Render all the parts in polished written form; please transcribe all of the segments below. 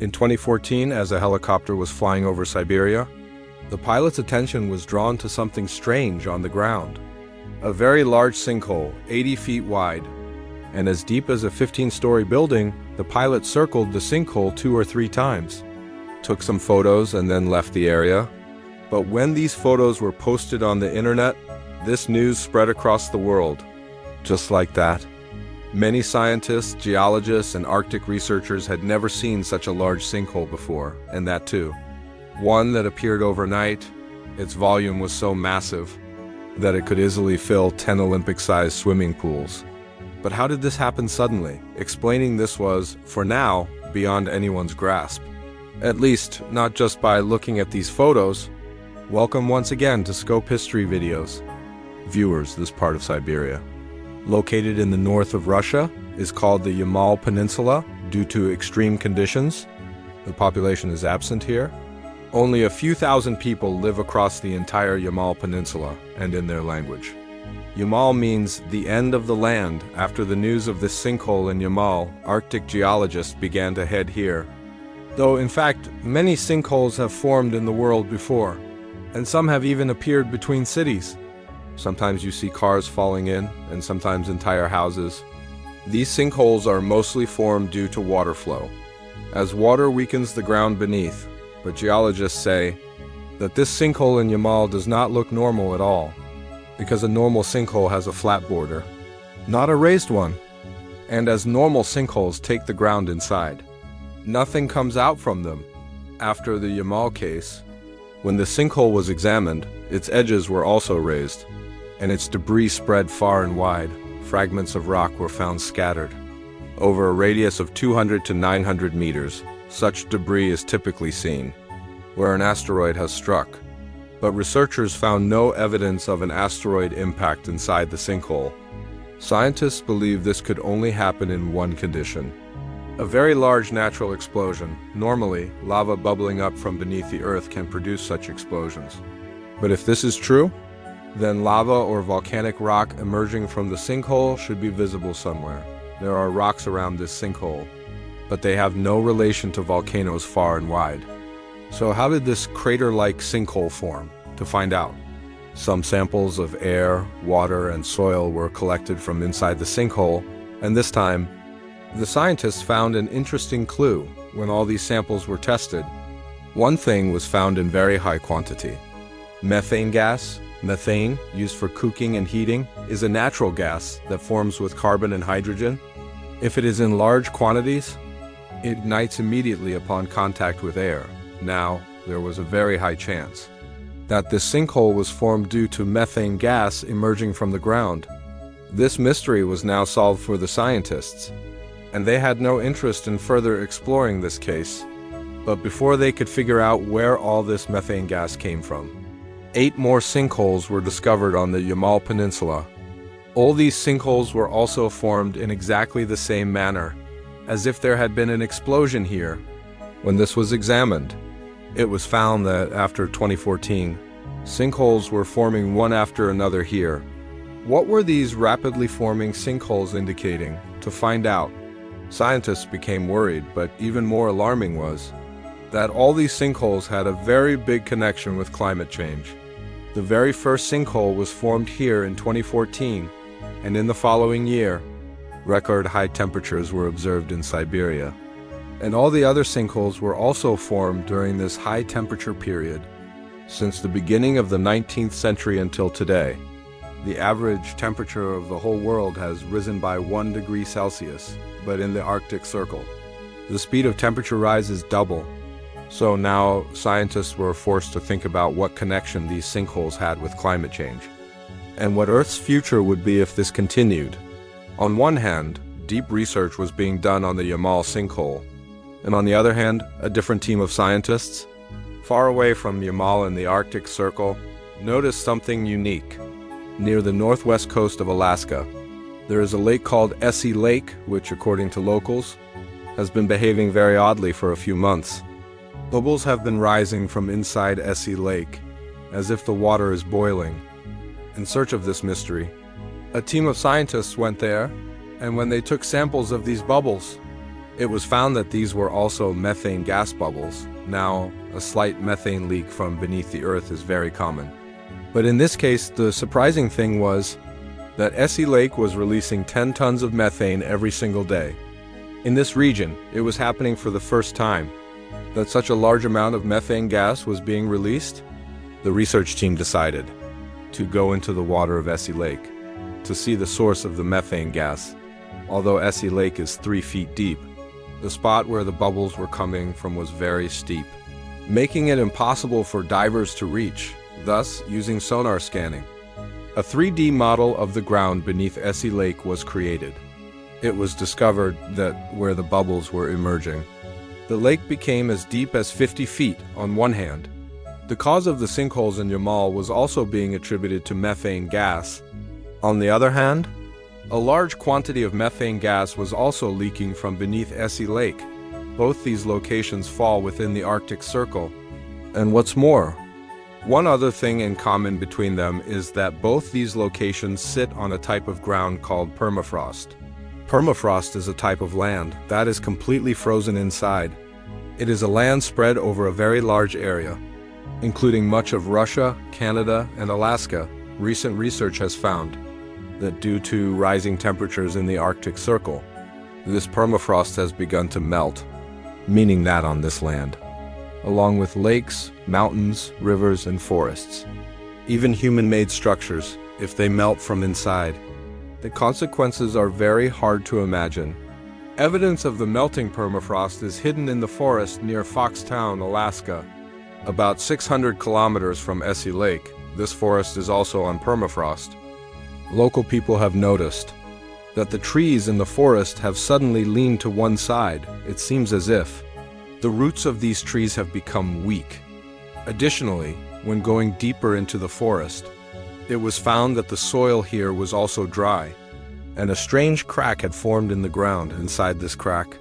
In 2014, as a helicopter was flying over Siberia, the pilot's attention was drawn to something strange on the ground. A very large sinkhole, 80 feet wide, and as deep as a 15-story building. The pilot circled the sinkhole 2 or 3 times, took some photos, and then left the area. But when these photos were posted on the internet, this news spread across the world. Just like that. Many scientists, geologists, and Arctic researchers had never seen such a large sinkhole before, and that too. One that appeared overnight. Its volume was so massive that it could easily fill 10 Olympic-sized swimming pools. But how did this happen suddenly? Explaining this was, for now, beyond anyone's grasp. At least, not just by looking at these photos. Welcome once again to Scope History Videos. Viewers, this part of Siberia, located in the north of Russia, is called the Yamal Peninsula due to extreme conditions. The population is absent here. Only a few thousand people live across the entire Yamal Peninsula and in their language. Yamal means the end of the land. After the news of this sinkhole in Yamal, Arctic geologists began to head here. Though in fact, many sinkholes have formed in the world before, and some have even appeared between cities. Sometimes you see cars falling in, and sometimes entire houses. These sinkholes are mostly formed due to water flow, as water weakens the ground beneath. But geologists say that this sinkhole in Yamal does not look normal at all, because a normal sinkhole has a flat border, not a raised one. And as normal sinkholes take the ground inside, nothing comes out from them. After the Yamal case, when the sinkhole was examined, its edges were also raised, and its debris spread far and wide. Fragments of rock were found scattered over a radius of 200 to 900 meters. Such debris is typically seen where an asteroid has struck. But researchers found no evidence of an asteroid impact inside the sinkhole. Scientists believe this could only happen in one condition: a very large natural explosion. Normally, lava bubbling up from beneath the Earth can produce such explosions. But if this is true, then lava or volcanic rock emerging from the sinkhole should be visible somewhere. There are rocks around this sinkhole, but they have no relation to volcanoes far and wide. So how did this crater-like sinkhole form? To find out, some samples of air, water, and soil were collected from inside the sinkhole, and this time, the scientists found an interesting clue when all these samples were tested. One thing was found in very high quantity. Methane gas. Methane, used for cooking and heating, is a natural gas that forms with carbon and hydrogen. If it is in large quantities, it ignites immediately upon contact with air. Now, there was a very high chance that this sinkhole was formed due to methane gas emerging from the ground. This mystery was now solved for the scientists, and they had no interest in further exploring this case. But before they could figure out where all this methane gas came from, 8 more sinkholes were discovered on the Yamal Peninsula. All these sinkholes were also formed in exactly the same manner, as if there had been an explosion here. When this was examined, it was found that after 2014, sinkholes were forming one after another here. What were these rapidly forming sinkholes indicating? To find out, scientists became worried, but even more alarming was that all these sinkholes had a very big connection with climate change. The very first sinkhole was formed here in 2014, and in the following year, record high temperatures were observed in Siberia. And all the other sinkholes were also formed during this high temperature period. Since the beginning of the 19th century until today, the average temperature of the whole world has risen by 1 degree Celsius, but in the Arctic Circle, the speed of temperature rise is double. So now scientists were forced to think about what connection these sinkholes had with climate change, and what Earth's future would be if this continued. On one hand, deep research was being done on the Yamal sinkhole, and on the other hand, a different team of scientists, far away from Yamal in the Arctic Circle, noticed something unique. Near the northwest coast of Alaska, there is a lake called Essie Lake, which, according to locals, has been behaving very oddly for a few months. Bubbles have been rising from inside Essie Lake, as if the water is boiling. In search of this mystery, a team of scientists went there, and when they took samples of these bubbles, It was found that these were also methane gas bubbles. Now, a slight methane leak from beneath the earth is very common. But in this case, the surprising thing was that Essie Lake was releasing 10 tons of methane every single day. In this region, it was happening for the first time that such a large amount of methane gas was being released. The research team decided to go into the water of Essie Lake to see the source of the methane gas. Although Essie Lake is 3 feet deep, the spot where the bubbles were coming from was very steep, making it impossible for divers to reach, thus using sonar scanning. A 3D model of the ground beneath Essie Lake was created. It was discovered that where the bubbles were emerging, the lake became as deep as 50 feet on one hand. The cause of the sinkholes in Yamal was also being attributed to methane gas. On the other hand, a large quantity of methane gas was also leaking from beneath Essie Lake. Both these locations fall within the Arctic Circle. And what's more, one other thing in common between them is that both these locations sit on a type of ground called permafrost. Permafrost is a type of land that is completely frozen inside. It is a land spread over a very large area, including much of Russia, Canada, and Alaska. Recent research has found that due to rising temperatures in the Arctic Circle, this permafrost has begun to melt, meaning that on this land, along with lakes, mountains, rivers, and forests, even human-made structures, if they melt from inside, the consequences are very hard to imagine. Evidence of the melting permafrost is hidden in the forest near Foxtown, Alaska, about 600 kilometers from Essie Lake. This forest is also on permafrost. Local people have noticed that the trees in the forest have suddenly leaned to one side. It seems as if the roots of these trees have become weak. Additionally, when going deeper into the forest, it was found that the soil here was also dry, and a strange crack had formed in the ground. Inside this crack,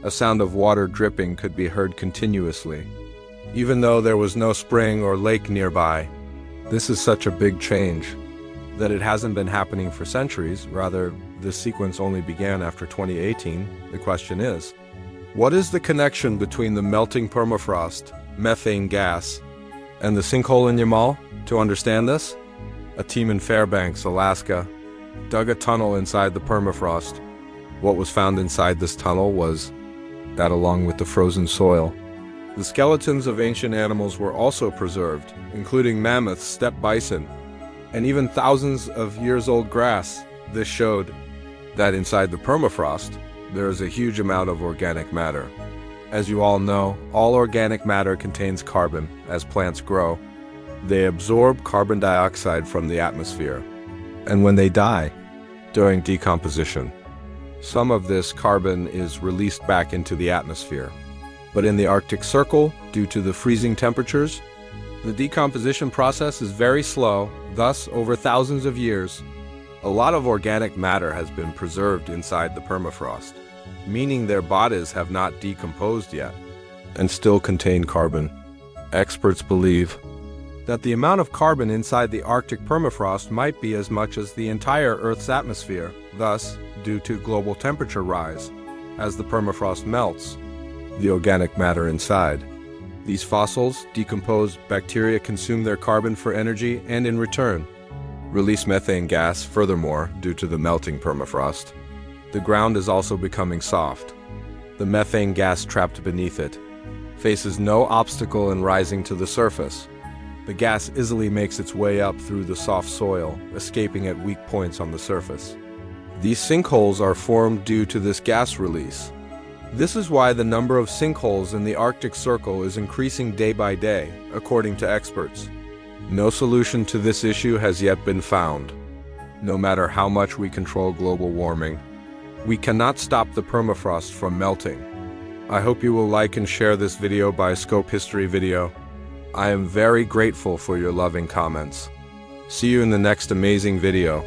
a sound of water dripping could be heard continuously, even though there was no spring or lake nearby. This is such a big change that it hasn't been happening for centuries. Rather, this sequence only began after 2018. The question is, what is the connection between the melting permafrost, methane gas, and the sinkhole in Yamal? To understand this, a team in Fairbanks, Alaska, dug a tunnel inside the permafrost. What was found inside this tunnel was that, along with the frozen soil, the skeletons of ancient animals were also preserved, including mammoths, steppe bison, and even thousands of years old grass. This showed that inside the permafrost, there is a huge amount of organic matter. As you all know, all organic matter contains carbon. As plants grow, they absorb carbon dioxide from the atmosphere. And when they die, during decomposition, some of this carbon is released back into the atmosphere. But in the Arctic Circle, due to the freezing temperatures, the decomposition process is very slow. Thus, over thousands of years, a lot of organic matter has been preserved inside the permafrost, meaning their bodies have not decomposed yet and still contain carbon. Experts believe that the amount of carbon inside the Arctic permafrost might be as much as the entire Earth's atmosphere. Thus, due to global temperature rise, as the permafrost melts the organic matter inside, these fossils, decomposed bacteria, consume their carbon for energy and, in return, release methane gas. Furthermore, due to the melting permafrost, the ground is also becoming soft. The methane gas trapped beneath it faces no obstacle in rising to the surface. The gas easily makes its way up through the soft soil, escaping at weak points on the surface. These sinkholes are formed due to this gas release. This is why the number of sinkholes in the Arctic Circle is increasing day by day, according to experts. No solution to this issue has yet been found. No matter how much we control global warming, we cannot stop the permafrost from melting. I hope you will like and share this video by Scope History Video. I am very grateful for your loving comments. See you in the next amazing video.